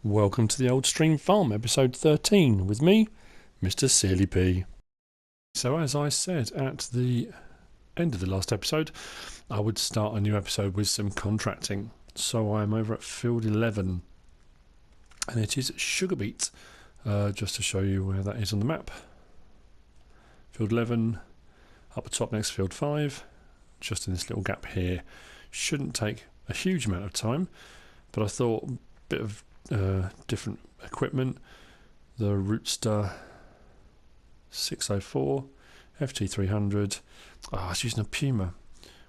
Welcome to the Old Stream Farm, episode 13, with me, Mr. Sealy P. So as I said at the end of the last episode, I would start a new episode with some contracting. So I'm over at Field 11, and it is Sugarbeet, just to show you where that is on the map. Field 11, up the top next to Field 5, just in this little gap here. Shouldn't take a huge amount of time, but I thought a bit of different equipment. The Rootster 604 FT300. I was using a Puma.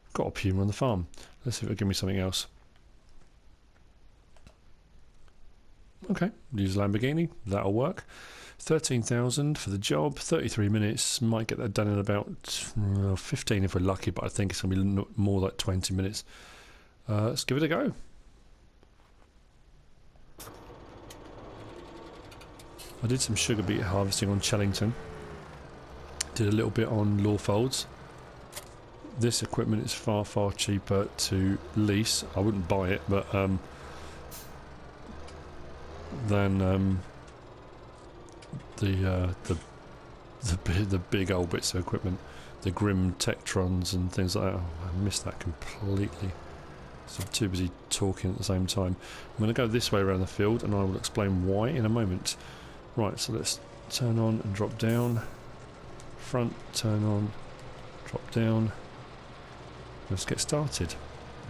I've got a Puma on the farm. Let's see if it'll give me something else. Okay, use Lamborghini, that'll work. 13,000 for the job, 33 minutes, might get that done in about 15 if we're lucky, but I think it's going to be more like 20 minutes. Let's give it a go. I did some sugar beet harvesting on Chellington, did a little bit on Lawfolds. This equipment is far cheaper to lease. I wouldn't buy it, but than the big old bits of equipment, the Grim Tektrons and things like that. Oh, I missed that completely. So I'm too busy talking at the same time. I'm going to go this way around the field, and I will explain why in a moment. Right, so let's turn on and drop down. Front, turn on, drop down. Let's get started.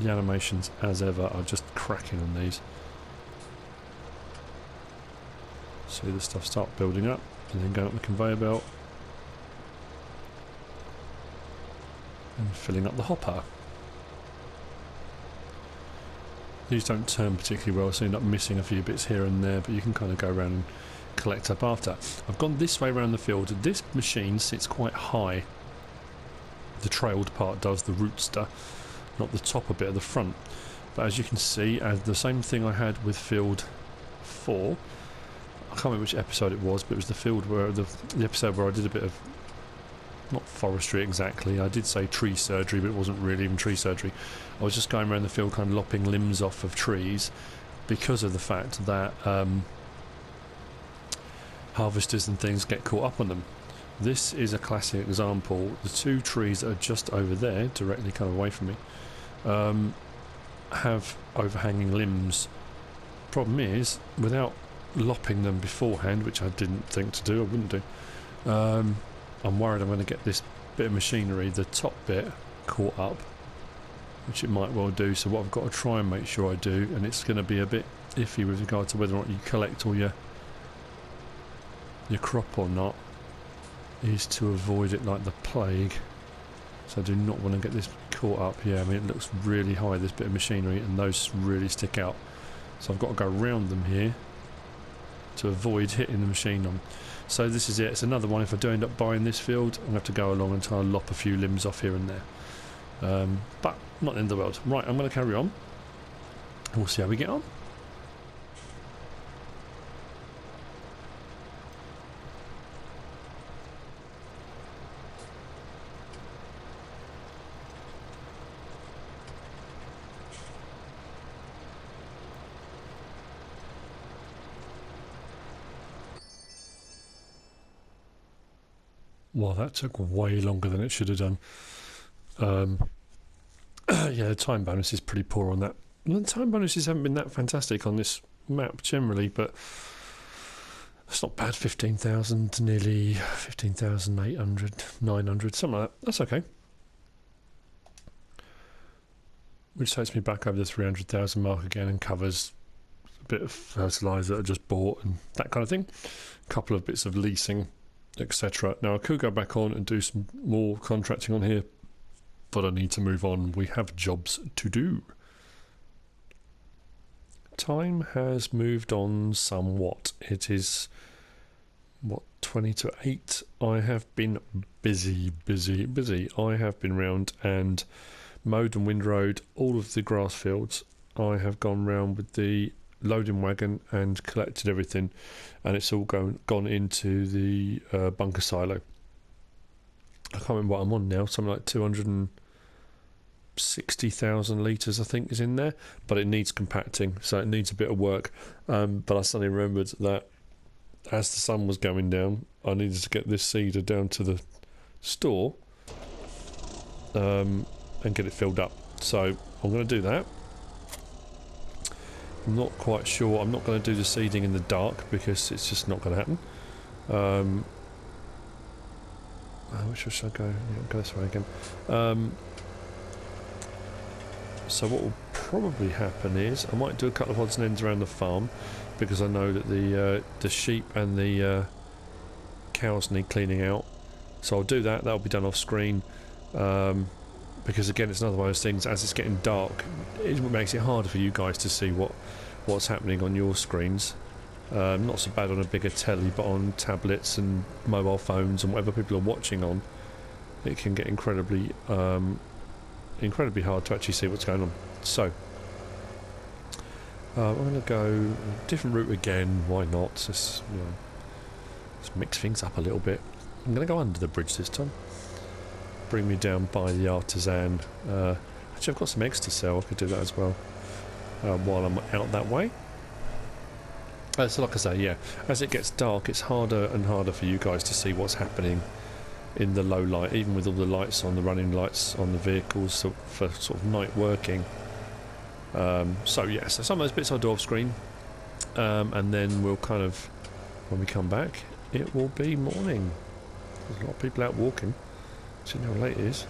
The animations, as ever, are just cracking on these. See the stuff start building up and then going up the conveyor belt and filling up the hopper. These don't turn particularly well, so you end up missing a few bits here and there, but you can kind of go around and collect up after. I've gone this way around the field. This machine sits quite high. The trailed part does, the Rootster, not the topper bit at the front. But as you can see, as the same thing I had with Field 4, I can't remember which episode it was, but it was the field where the episode where I did a bit of, not forestry exactly, I did say tree surgery, but it wasn't really even tree surgery. I was just going around the field kind of lopping limbs off of trees because of the fact that harvesters and things get caught up on them. This is a classic example. The two trees that are just over there, directly kind of away from me, have overhanging limbs. Problem is, without lopping them beforehand, which I didn't think to do, I wouldn't do, I'm worried I'm going to get this bit of machinery, the top bit, caught up, which it might well do. So what I've got to try and make sure I do, and it's going to be a bit iffy with regard to whether or not you collect all your crop or not, is to avoid it like the plague. So I do not want to get this caught up. Yeah, I mean, it looks really high, this bit of machinery, and those really stick out. So I've got to go around them here to avoid hitting the machine on. So this is it. It's another one. If I do end up buying this field, I'm going to have to go along and try and lop a few limbs off here and there. But not the end of the world. Right, I'm going to carry on. And we'll see how we get on. Well, that took way longer than it should have done. Yeah, the time bonus is pretty poor on that. The time bonuses haven't been that fantastic on this map generally, but it's not bad. 15,000, nearly 15,800, 900, something like that. That's okay. Which takes me back over the 300,000 mark again and covers a bit of fertiliser I just bought and that kind of thing. A couple of bits of leasing, etc. Now I could go back on and do some more contracting on here, but I need to move on. We have jobs to do. Time has moved on somewhat. It is, what, 20 to 8? I have been busy. I have been round and mowed and windrowed all of the grass fields. I have gone round with the loading wagon and collected everything, and it's all gone into the bunker silo. I can't remember what I'm on now, something like 200 and 60,000 litres I think is in there, but it needs compacting, so it needs a bit of work. But I suddenly remembered that as the sun was going down, I needed to get this seeder down to the store and get it filled up. So I'm going to do that. I'm not quite sure. I'm not going to do the seeding in the dark because it's just not going to happen. Which way should I go? Yeah, I'll go this way again. So what will probably happen is I might do a couple of odds and ends around the farm, because I know that the sheep and the cows need cleaning out. So I'll do that. That'll be done off screen. Because again, it's another one of those things. As it's getting dark, it makes it harder for you guys to see what's happening on your screens. Not so bad on a bigger telly, but on tablets and mobile phones and whatever people are watching on, it can get incredibly hard to actually see what's going on. So I'm going to go a different route again. Why not? Just mix things up a little bit. I'm going to go under the bridge this time. Bring me down by the artisan. Actually, I've got some eggs to sell. I could do that as well while I'm out that way. So like I say, yeah, as it gets dark, it's harder and harder for you guys to see what's happening in the low light, even with all the lights on, the running lights on the vehicles, so for sort of night working. So yeah, so some of those bits I'll do off screen, and then we'll kind of, when we come back, it will be morning. There's a lot of people out walking. See how late it is.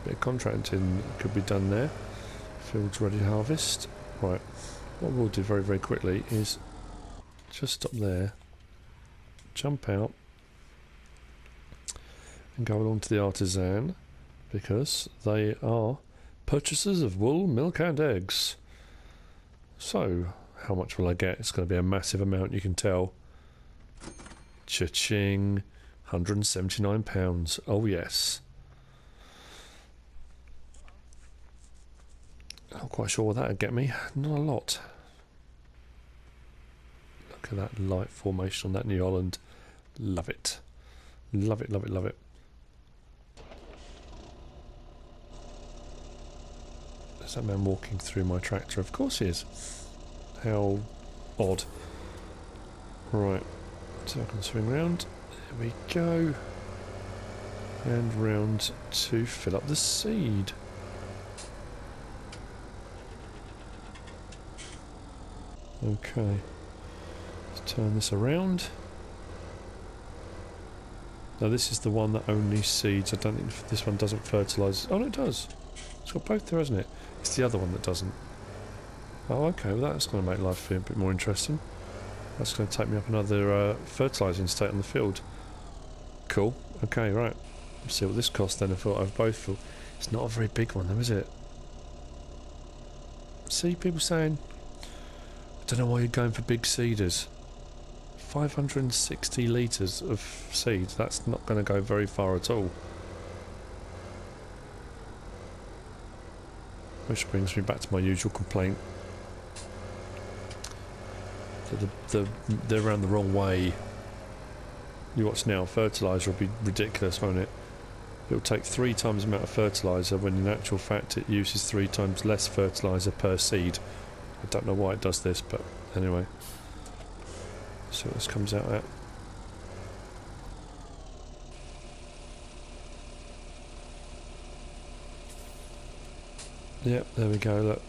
Bit of contracting could be done there. Fields ready to harvest. Right, what we'll do very, very quickly is just stop there, jump out, and go along to the artisan, because they are purchasers of wool, milk and eggs. So, how much will I get? It's going to be a massive amount, you can tell. Cha-ching, £179. Oh yes. Not quite sure what that would get me. Not a lot. Look at that light formation on that New Holland. Love it. Love it, love it, love it. There's that man walking through my tractor. Of course he is. How odd. Right. So I can swing round. There we go. And round to fill up the seed. Okay, let's turn this around. Now this is the one that only seeds. I don't think this one doesn't fertilise. Oh no, it does. It's got both there, hasn't it? It's the other one that doesn't. Oh okay, well that's going to make life a bit more interesting. That's going to take me up another fertilising state on the field. Cool. Okay, right. Let's see what this costs then if I've both filled. It's not a very big one though, is it? See, people saying, I don't know why you're going for big seeders. 560 litres of seeds, that's not going to go very far at all. Which brings me back to my usual complaint. They're around the wrong way. You watch now, fertiliser will be ridiculous, won't it? It'll take 3 times the amount of fertiliser when in actual fact it uses 3 times less fertiliser per seed. I don't know why it does this, but anyway. See what this comes out at. Yep, there we go, look.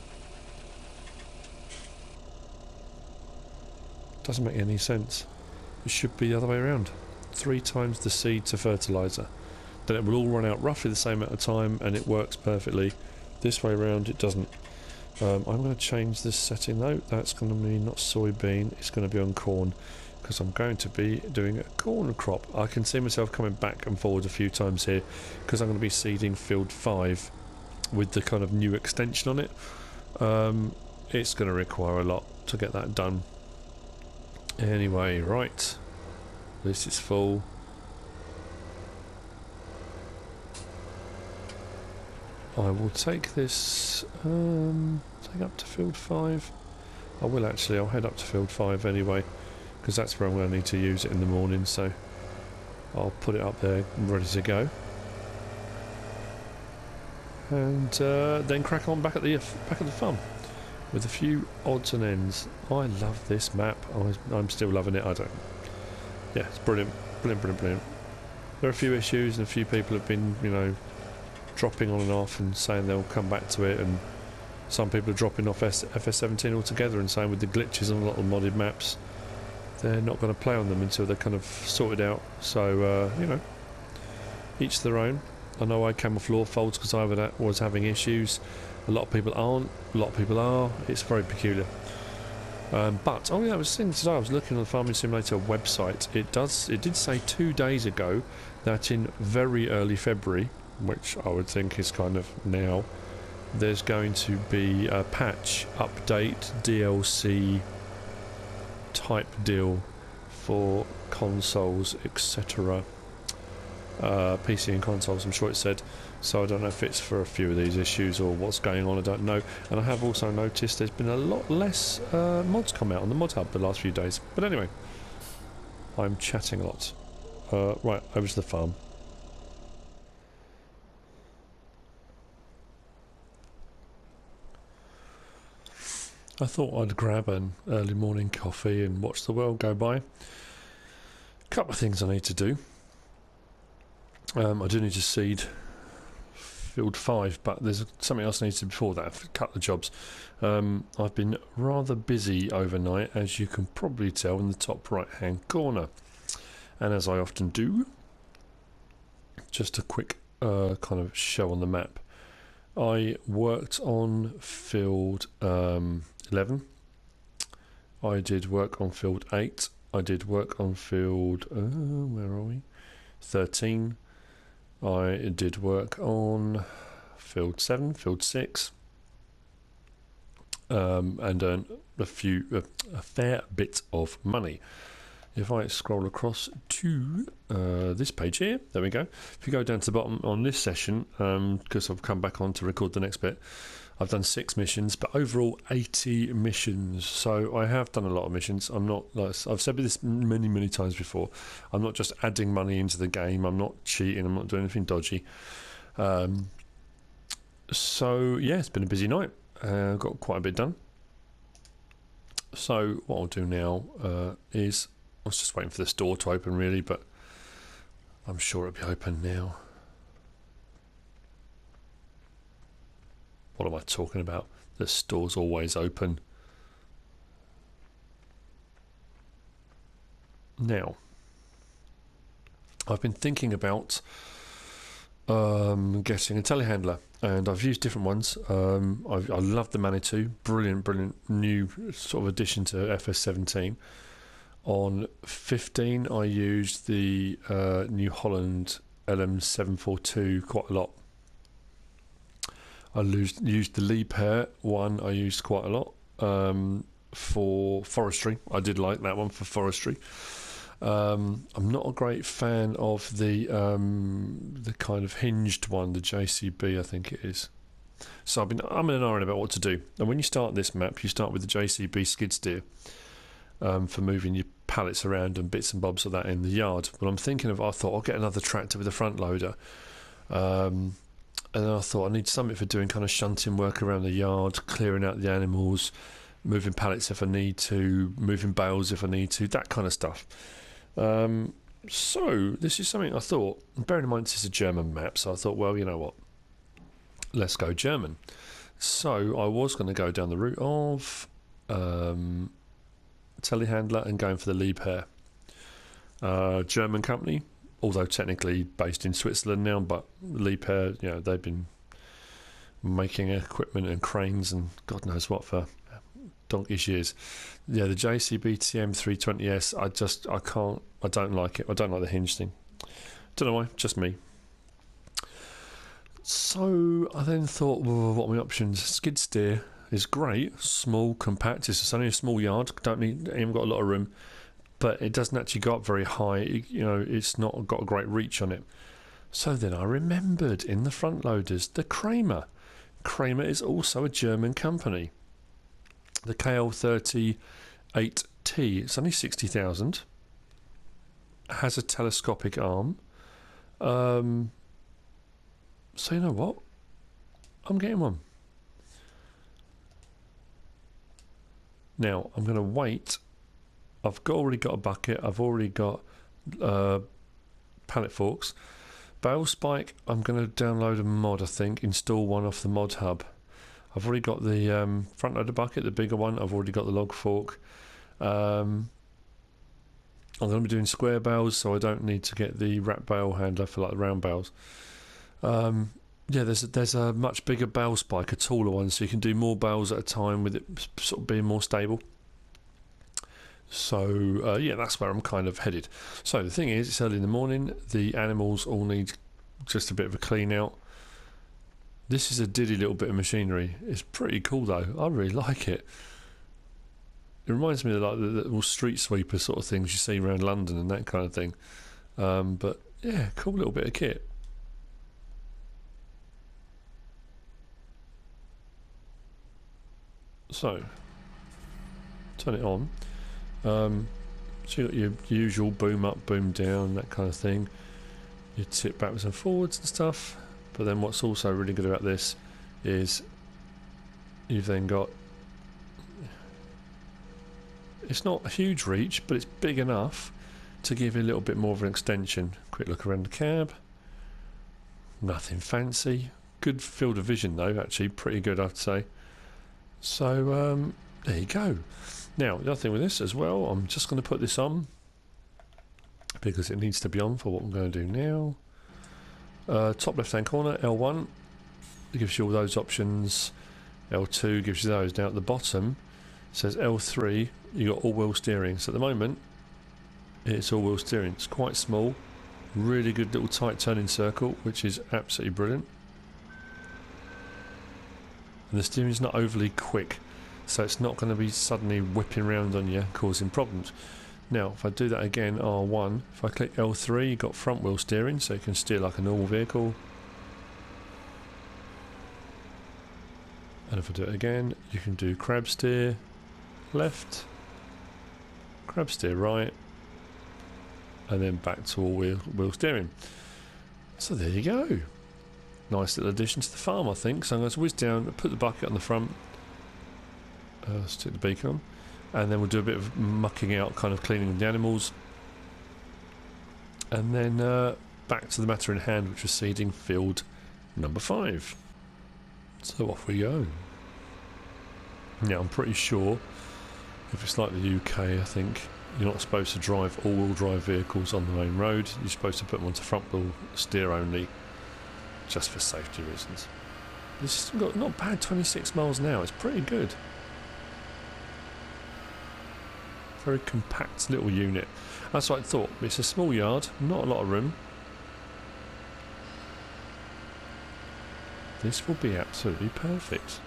Doesn't make any sense. It should be the other way around. 3 times the seed to fertiliser. Then it will all run out roughly the same amount of time and it works perfectly. This way around it doesn't. I'm going to change this setting though. That's going to be not soybean, it's going to be on corn, because I'm going to be doing a corn crop. I can see myself coming back and forward a few times here because I'm going to be seeding field 5 with the kind of new extension on it. It's going to require a lot to get that done. Anyway, right, this is full. I will take this, take up to field 5. I will actually, I'll head up to field 5 anyway, because that's where I'm going to need to use it in the morning, so I'll put it up there ready to go. And then crack on back at the farm with a few odds and ends. I love this map. I'm still loving it. Yeah, it's brilliant. Brilliant. There are a few issues and a few people have been, you know, dropping on and off and saying they'll come back to it, and some people are dropping off FS17 altogether and saying with the glitches on a lot of modded maps they're not going to play on them until they're kind of sorted out. So you know, each their own. I know I came off Law Folds because I was having issues. A lot of people aren't, a lot of people are. It's very peculiar. But oh yeah, I was thinking today, I was looking on the Farming Simulator website. It did say 2 days ago that in very early February, which I would think is kind of now, there's going to be a patch, update, DLC type deal for consoles, etc. PC and consoles, I'm sure it said. So I don't know if it's for a few of these issues or what's going on, I don't know. And I have also noticed there's been a lot less mods come out on the mod hub the last few days. But anyway, I'm chatting a lot. Right, over to the farm. I thought I'd grab an early morning coffee and watch the world go by. Couple of things I need to do. I do need to seed field 5, but there's something else I need to do before that. A couple of jobs. I've been rather busy overnight, as you can probably tell in the top right hand corner, and as I often do, just a quick kind of show on the map. I worked on field 11. I did work on field 8. I did work on field where are we? 13. I did work on field 7, field 6, and earned a fair bit of money. If I scroll across to this page here, there we go. If you go down to the bottom on this session, because I've come back on to record the next bit, I've done 6 missions, but overall 80 missions. So I have done a lot of missions. I'm not, like I've said this many times before, I'm not just adding money into the game. I'm not cheating. I'm not doing anything dodgy. So yeah, it's been a busy night. Got quite a bit done. So what I'll do now is, I was just waiting for this door to open really, but I'm sure it'll be open now. What am I talking about? The store's always open. Now, I've been thinking about getting a telehandler, and I've used different ones. I love the Manitou, brilliant new sort of addition to FS17. On 15, I used the New Holland LM742 quite a lot. I used the Lee pair one. I used quite a lot for forestry. I did like that one for forestry. I'm not a great fan of the kind of hinged one, the JCB, I think it is. So I'm in an iron about what to do. And when you start this map, you start with the JCB skid steer for moving your pallets around and bits and bobs of that in the yard. But I'm thinking I thought I'll get another tractor with a front loader. And then I thought I need something for doing kind of shunting work around the yard, clearing out the animals, moving pallets if I need to, moving bales if I need to, that kind of stuff. So this is something I thought, bearing in mind this is a German map, so I thought, well, you know what, let's go German. So I was going to go down the route of telehandler and going for the Lee pair. German company, although technically based in Switzerland now, but Lee pair, you know, they've been making equipment and cranes and God knows what for donkey's years. Yeah, the JCB TM320S, I don't like it. I don't like the hinge thing. Don't know why, just me. So I then thought, well, what are my options? Skid steer is great, small, compact. It's only a small yard. Ain't got a lot of room, but it doesn't actually go up very high. You know, it's not got a great reach on it. So then I remembered in the front loaders the Kramer. Kramer is also a German company. The KL38T. It's only 60,000, has a telescopic arm. So you know what? I'm getting one. Now I'm going to wait. I've already got a bucket. I've already got pallet forks. Bale spike, I'm going to download a mod, I think, install one off the mod hub. I've already got the front loader bucket, the bigger one. I've already got the log fork. I'm going to be doing square bales, so I don't need to get the wrap bale handler for like the round bales. Yeah, there's a much bigger bale spike, a taller one, so you can do more bales at a time with it sort of being more stable. So yeah, that's where I'm kind of headed. So the thing is, it's early in the morning. The animals all need just a bit of a clean out. This is a diddy little bit of machinery. It's pretty cool though. I really like it. It reminds me of like the little street sweeper sort of things you see around London and that kind of thing. But yeah, cool little bit of kit. So turn it on. So you got your usual boom up, boom down, that kind of thing. You tip backwards and forwards and stuff. But then what's also really good about this is you've then got, it's not a huge reach, but it's big enough to give you a little bit more of an extension. Quick look around the cab. Nothing fancy. Good field of vision though, actually pretty good I'd say. So there you go. Now the other thing with this as well, I'm just going to put this on because it needs to be on for what I'm going to do now. Top left hand corner, L1 gives you all those options. L2 gives you those. Now at the bottom it says L3, you got all wheel steering. So at the moment it's all wheel steering. It's quite small, really good little tight turning circle, which is absolutely brilliant. And the steering is not overly quick, so it's not going to be suddenly whipping around on you causing problems. Now if I do that again, R1, if I click L3, you've got front wheel steering, so you can steer like a normal vehicle. And if I do it again, you can do crab steer left, crab steer right, and then back to all wheel steering. So there you go. Nice little addition to the farm, I think. So I'm going to whiz down, put the bucket on the front, stick the beacon on, and then we'll do a bit of mucking out, kind of cleaning the animals, and then back to the matter in hand, which was seeding field number 5. So off we go. Now I'm pretty sure, if it's like the UK, I think you're not supposed to drive all-wheel drive vehicles on the main road. You're supposed to put them onto front wheel steer only, just for safety reasons. This has got not bad 26 miles an hour. It's pretty good. Very compact little unit. That's what I thought. It's a small yard, not a lot of room. This will be absolutely perfect.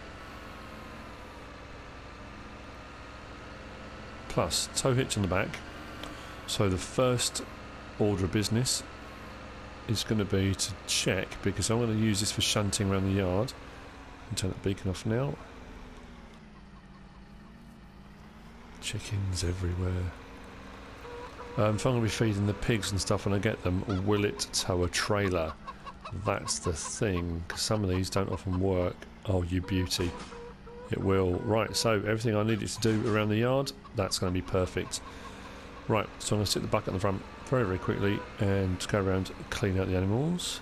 Plus, tow hitch on the back. So the first order of business is going to be to check, because I'm going to use this for shunting around the yard. I'll turn that beacon off now. Chickens everywhere. If I'm going to be feeding the pigs and stuff when I get them, will it tow a trailer? That's the thing, because some of these don't often work. Oh, you beauty. It will. Right, so everything I need it to do around the yard, that's going to be perfect. Right, so I'm going to stick the bucket on the front very, very quickly and just go around and clean out the animals.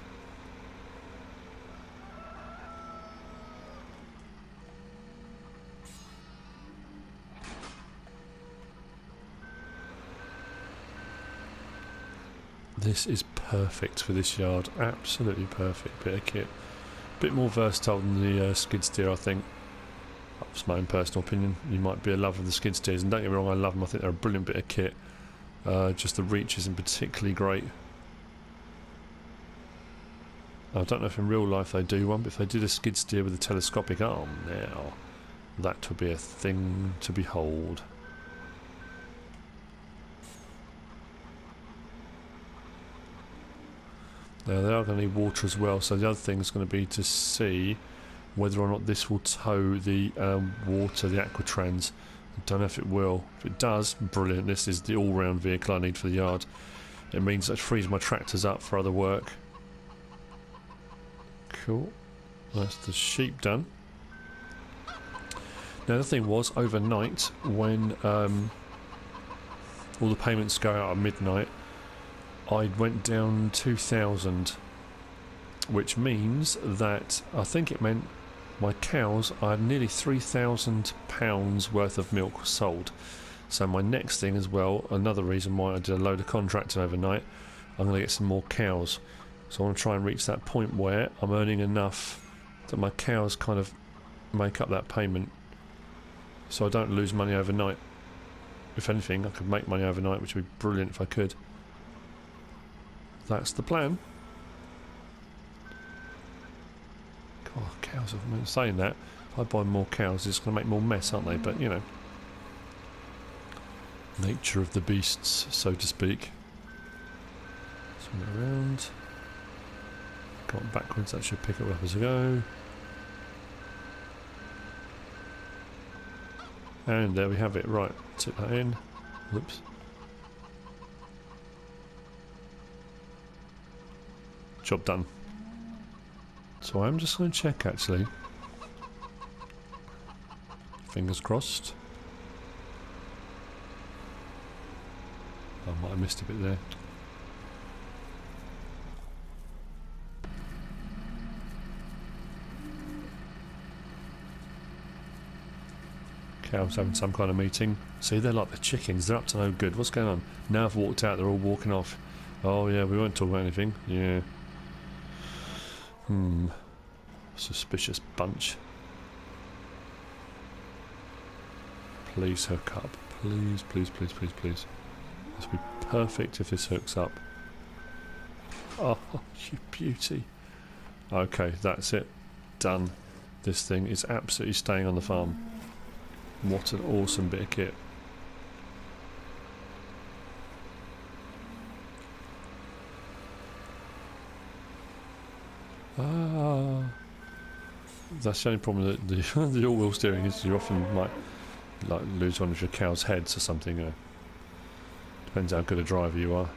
This is perfect for this yard, absolutely perfect bit of kit. Bit more versatile than the skid steer, I think. That's my own personal opinion. You might be a lover of the skid steers, and don't get me wrong, I love them. I think they're a brilliant bit of kit. Just the reach isn't particularly great. I don't know if in real life they do one, but if they did a skid steer with a telescopic arm, now that would be a thing to behold. Now they are going to need water as well, so the other thing is going to be to see whether or not this will tow the water, the Aquatrans. I don't know if it will. If it does, brilliant. This is the all-round vehicle I need for the yard. It means that frees my tractors up for other work. Cool. That's the sheep done. Now the thing was, overnight, when all the payments go out at midnight, I went down 2,000, which means that I think it meant my cows, I had nearly £3,000 worth of milk sold. So my next thing as well, another reason why I did a load of contracting overnight, I'm going to get some more cows. So I want to try and reach that point where I'm earning enough that my cows kind of make up that payment, so I don't lose money overnight. If anything, I could make money overnight, which would be brilliant if I could. That's the plan. God, cows, I'm saying that. If I buy more cows, it's going to make more mess, aren't they? But, you know. Nature of the beasts, so to speak. Swing it around. Got backwards, that should pick it up as I go. And there we have it. Right, tip that in. Whoops. Job done. So I'm just going to check actually. Fingers crossed. I might have missed a bit there. Cows having some kind of meeting. See, they're like the chickens. They're up to no good. What's going on? Now I've walked out, they're all walking off. Oh yeah, we won't talk about anything. Yeah. Suspicious bunch. Please hook up. Please, please, please, please, please. This will be perfect if this hooks up. Oh, you beauty. Okay, that's it. Done. This thing is absolutely staying on the farm. What an awesome bit of kit. That's the only problem that the all-wheel steering is. You often might like lose one of your cow's heads or something. Depends how good a driver you are.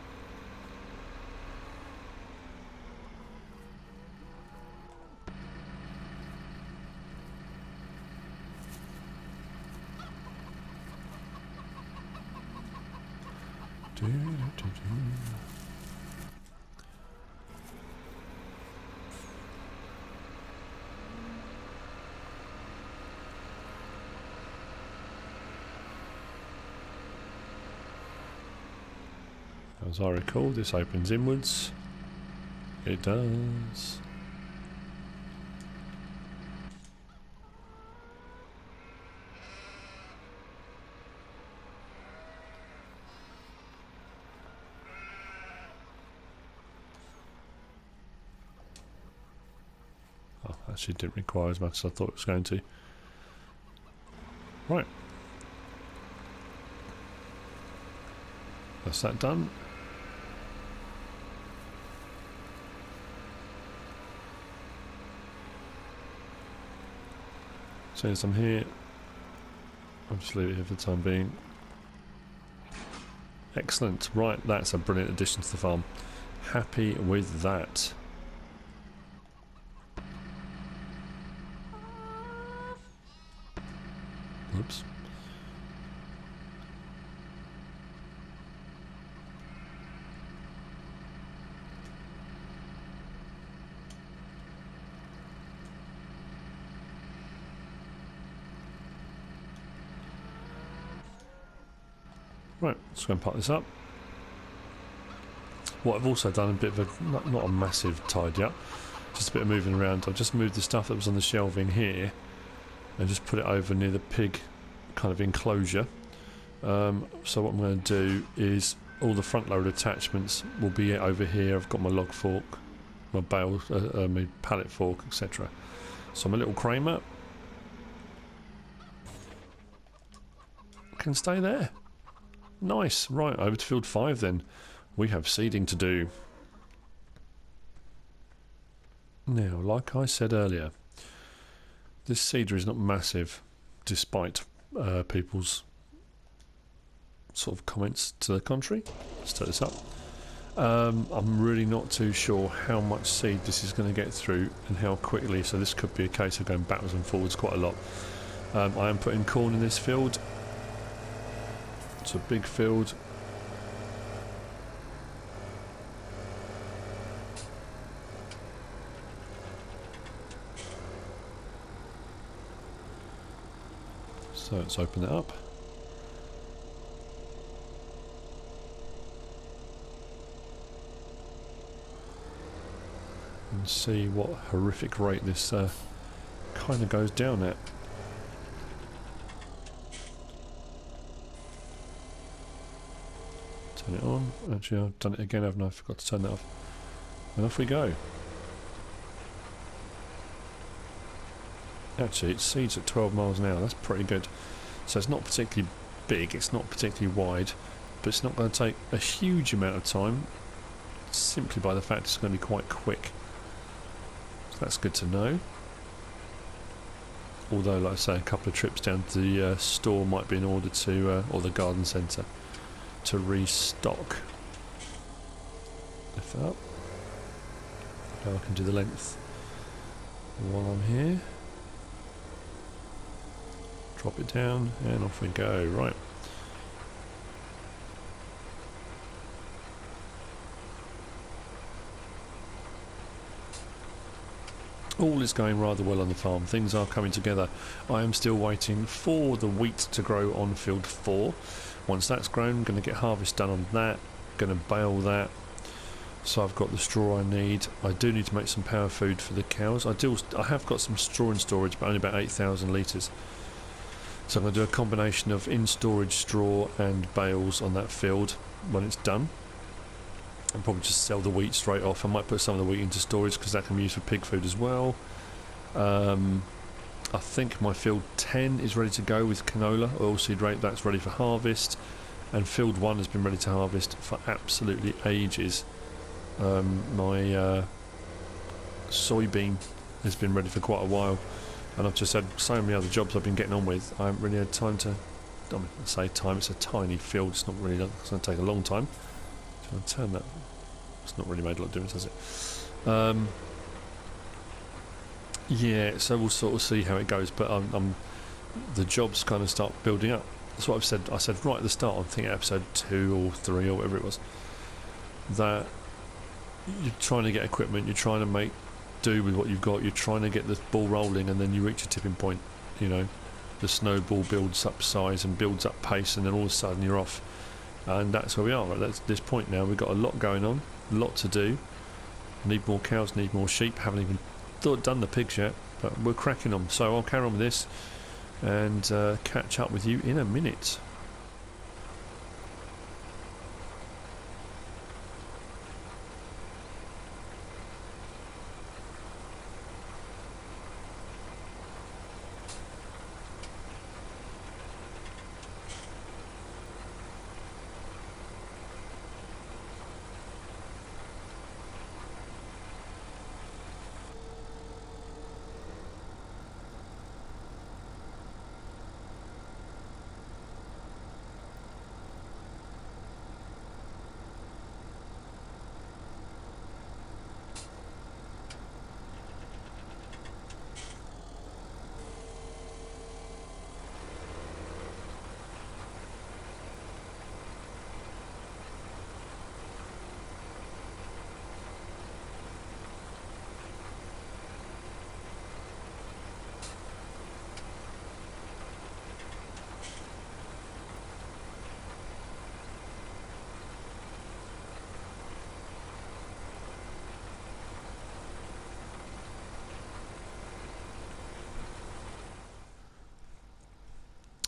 As I recall, this opens inwards. It does. Oh, actually didn't require as much as I thought it was going to. Right. That's that done. Since I'm here, I'll just leave it here for the time being. Excellent. Right, that's a brilliant addition to the farm. Happy with that. Oops. Right, let's go and park this up. What I've also done, a bit of a, not a massive tidy up, just a bit of moving around. I've just moved the stuff that was on the shelving here and just put it over near the pig kind of enclosure. So what I'm going to do is all the front load attachments will be over here. I've got my log fork, my bale, my pallet fork, etc. So my little Kramer can stay there. Nice. Right, over to field 5 then. We have seeding to do. Now, like I said earlier, this seeder is not massive, despite people's sort of comments to the contrary. Let's turn this up. I'm really not too sure how much seed this is going to get through and how quickly, so this could be a case of going backwards and forwards quite a lot. I am putting corn in this field. It's a big field. So let's open it up. And see what horrific rate this kind of goes down at. Turn it on. Actually, I've done it again, haven't I? Forgot to turn that off. And off we go. Actually, it seeds at 12 miles an hour. That's pretty good. So it's not particularly big, it's not particularly wide, but it's not going to take a huge amount of time, simply by the fact it's going to be quite quick. So that's good to know. Although, like I say, a couple of trips down to the store might be in order to, or the garden centre, to restock. Lift that up. Now I can do the length while I'm here. Drop it down and off we go. Right. All is going rather well on the farm. Things are coming together. I am still waiting for the wheat to grow on field 4. Once that's grown, I'm going to get harvest done on that. Going to bale that. So I've got the straw I need. I do need to make some power food for the cows. I have got some straw in storage, but only about 8,000 litres. So I'm going to do a combination of in-storage straw and bales on that field when it's done. And probably just sell the wheat straight off. I might put some of the wheat into storage because that can be used for pig food as well. I think my field 10 is ready to go with canola, oilseed rape. That's ready for harvest. And field 1 has been ready to harvest for absolutely ages. My soybean has been ready for quite a while. And I've just had so many other jobs I've been getting on with. I haven't really had time to. I mean, I say time. It's a tiny field. It's not really. It's going to take a long time. So I'll turn that. It's not really made a lot of difference, has it? Yeah. So we'll sort of see how it goes. But the jobs kind of start building up. That's what I've said. I said right at the start. I think episode 2 or 3 or whatever it was. That you're trying to get equipment. You're trying to make do with what you've got. You're trying to get the ball rolling, and then you reach a tipping point. You know, the snowball builds up size and builds up pace, and then all of a sudden you're off. And that's where we are at this point now. We've got a lot going on, a lot to do. Need more cows, need more sheep. Haven't even done the pigs yet, but we're cracking on. So I'll carry on with this and catch up with you in a minute.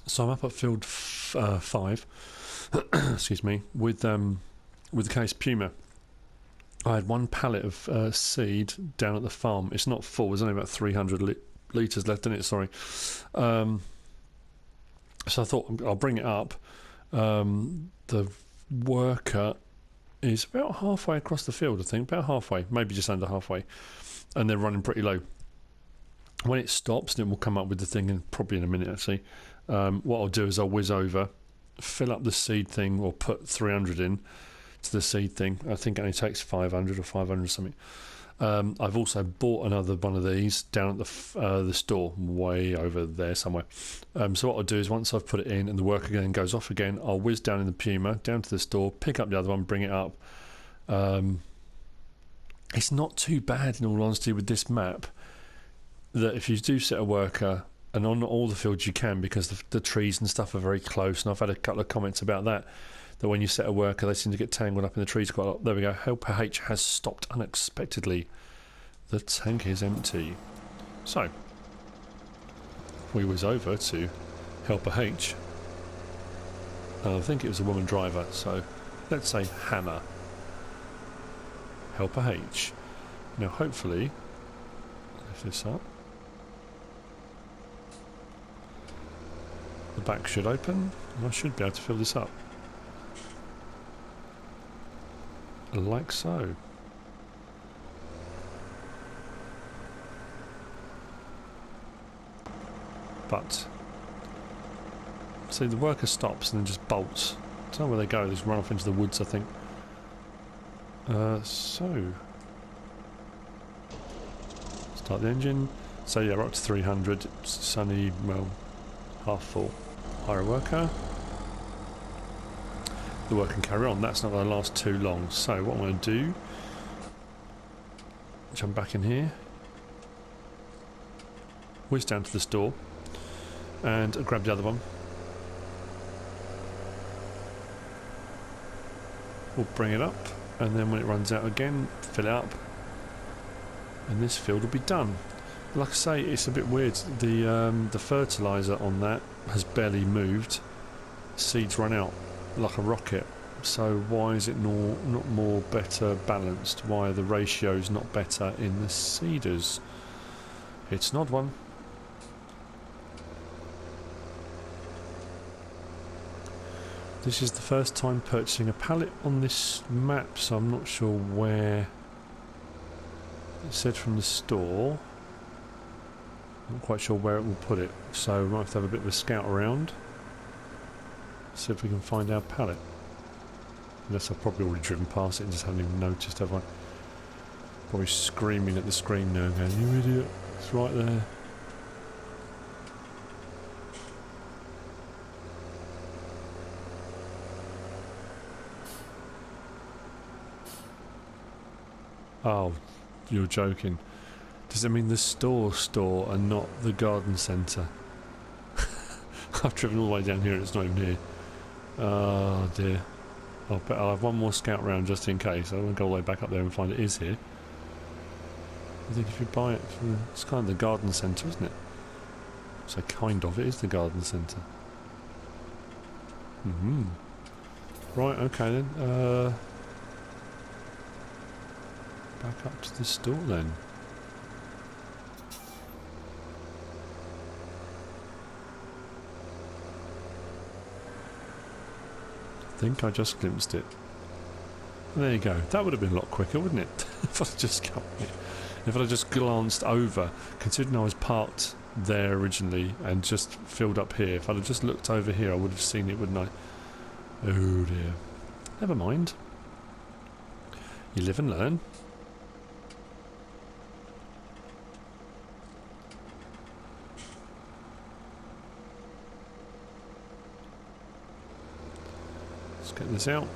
So I'm up at field 5, excuse me, with the case Puma. I had one pallet of seed down at the farm. It's not full. There's only about 300 litres left in it. Sorry. So I thought I'll bring it up. The worker is about halfway across the field, I think, about halfway, maybe just under halfway, and they're running pretty low. When it stops, then we'll come up with the thing in probably in a minute, actually. What I'll do is I'll whiz over, fill up the seed thing, or put 300 in, to the seed thing. I think it only takes 500 or 500 something. I've also bought another one of these down at the store, way over there somewhere. So what I'll do is once I've put it in and the worker then goes off again, I'll whiz down in the Puma, down to the store, pick up the other one, bring it up. It's not too bad, in all honesty, with this map, that if you do set a worker, and on all the fields you can, because the trees and stuff are very close, and I've had a couple of comments about that when you set a worker they seem to get tangled up in the trees quite a lot. There we go, Helper H has stopped unexpectedly. The tank is empty. So, we whiz over to Helper H. I think it was a woman driver, so let's say Hannah. Helper H. Now hopefully, lift this up. The back should open, and I should be able to fill this up. Like so. But, see, the worker stops and then just bolts. I don't know where they go, they just run off into the woods, I think. So, start the engine. So yeah, we're up to 300. It's only, well, half full. Hire a worker. The work can carry on. That's not going to last too long. So what I'm going to do, jump back in here, whiz down to the store, and grab the other one. We'll bring it up, and then when it runs out again, fill it up, and this field will be done. Like I say, it's a bit weird. The fertiliser on that has barely moved. Seeds run out like a rocket. So why is it not more better balanced? Why are the ratios not better in the seeders? It's an odd one. This is the first time purchasing a pallet on this map, so I'm not sure where. It said from the store. Not quite sure where it will put it, so we might have to have a bit of a scout around. See if we can find our pallet. Unless I've probably already driven past it and just haven't even noticed, have I? Probably screaming at the screen now, going, "You idiot, it's right there." Oh, you're joking. Does it mean the store and not the garden centre? I've driven all the way down here and it's not even here. Oh dear. I'll bet I'll have one more scout round just in case. I won't go all the way back up there and find it is here. I think if you buy it from... It's kind of the garden centre, isn't it? So kind of, it is the garden centre. Right, okay then. Back up to the store then. I think I just glimpsed it. There you go. That would have been a lot quicker, wouldn't it? If I just glanced over, considering I was parked there originally and just filled up here. If I'd have just looked over here, I would have seen it, wouldn't I? Oh dear. Never mind. You live and learn. Get this out.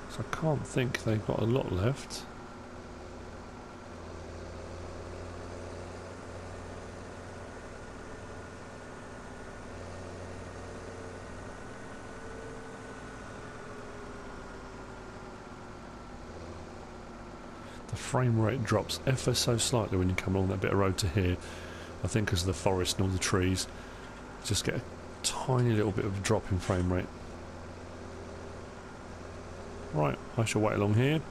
So I can't think they've got a lot left. The frame rate drops ever so slightly when you come along that bit of road to here. I think because of the forest and all the trees. Just get a tiny little bit of a drop in frame rate. Right, I shall wait along here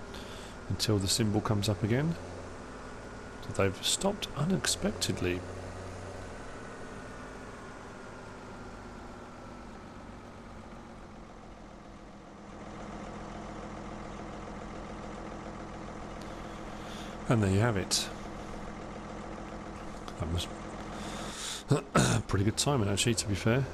until the symbol comes up again. So they've stopped unexpectedly. And there you have it. That was pretty good timing actually, to be fair.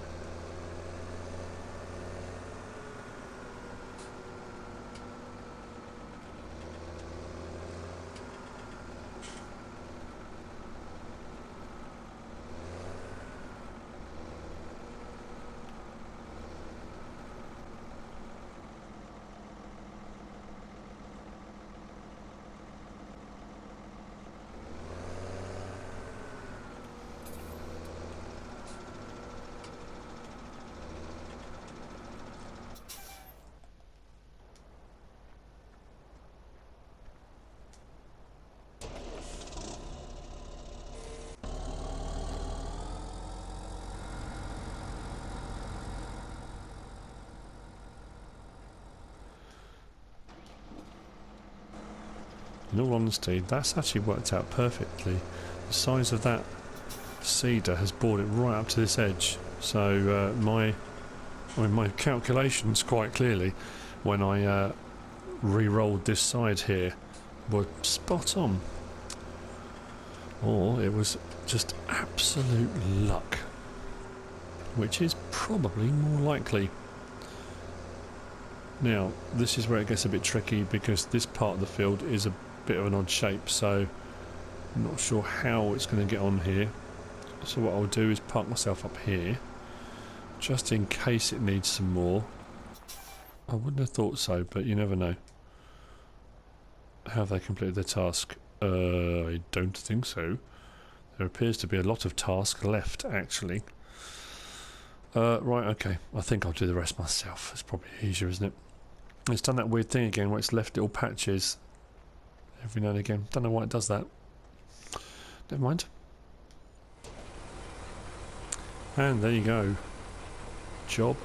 In all honesty, that's actually worked out perfectly. The size of that seeder has brought it right up to this edge. So my calculations quite clearly when I re-rolled this side here were spot on. Or it was just absolute luck, which is probably more likely. Now, this is where it gets a bit tricky because this part of the field is a bit of an odd shape, so I'm not sure how it's going to get on here. So what I'll do is park myself up here, just in case it needs some more. I wouldn't have thought so, but you never know. Have they completed their task? I don't think so. There appears to be a lot of task left, actually. Right, okay. I think I'll do the rest myself. It's probably easier, isn't it? It's done that weird thing again where it's left little patches every now and again. Don't know why it does that. Never mind. And there you go. Job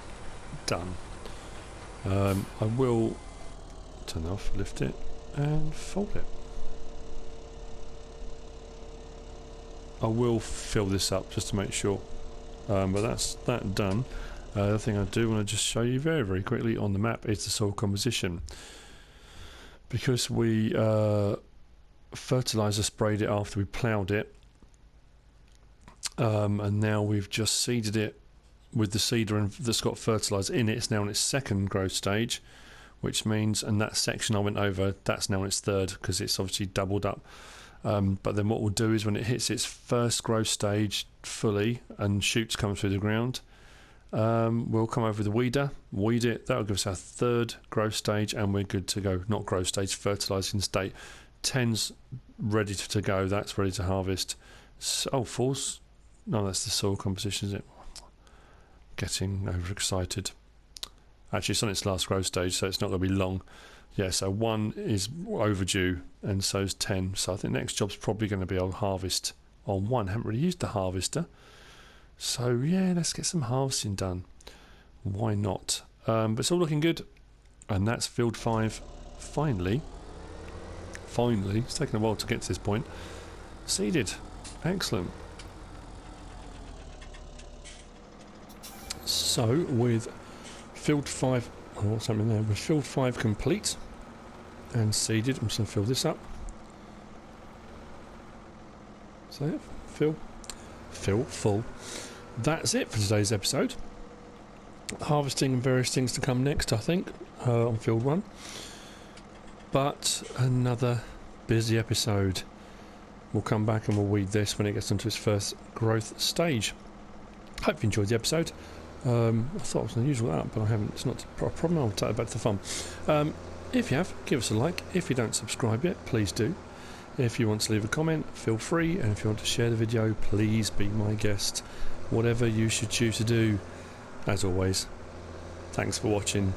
done. I will turn off, lift it, and fold it. I will fill this up just to make sure. But that's that done. The other thing I do want to just show you very, very quickly on the map is the soil composition. Because we fertiliser sprayed it after we ploughed it, and now we've just seeded it with the seeder that's got fertiliser in it. It's now in its second growth stage, which means, and that section I went over, that's now in its third because it's obviously doubled up. But then what we'll do is when it hits its first growth stage fully and shoots come through the ground, we'll come over with a weeder, weed it. That'll give us our third growth stage and we're good to go. Not growth stage, fertilising state. 10's ready to go, that's ready to harvest. So, oh, 4's? No, that's the soil composition, is it? Getting overexcited. Actually, it's on its last growth stage, so it's not going to be long. Yeah, so 1 is overdue, and so is 10. So I think the next job's probably going to be on harvest on 1. Haven't really used the harvester. So yeah, let's get some harvesting done. Why not? But it's all looking good. And that's field 5. Finally, it's taken a while to get to this point. Seeded. Excellent. So with field 5, oh, what's happening there? With field 5 complete and seeded, I'm just going to fill this up. So yeah, fill full. That's it for today's episode. Harvesting and various things to come next, I think, on field 1. But another busy episode. We'll come back and we'll weed this when it gets into its first growth stage. Hope you enjoyed the episode. I thought it was unusual that, but I haven't. It's not a problem. I'll take it back to the fun. If you have, give us a like. If you don't subscribe yet, please do. If you want to leave a comment, feel free. And if you want to share the video, please be my guest. Whatever you should choose to do. As always, thanks for watching.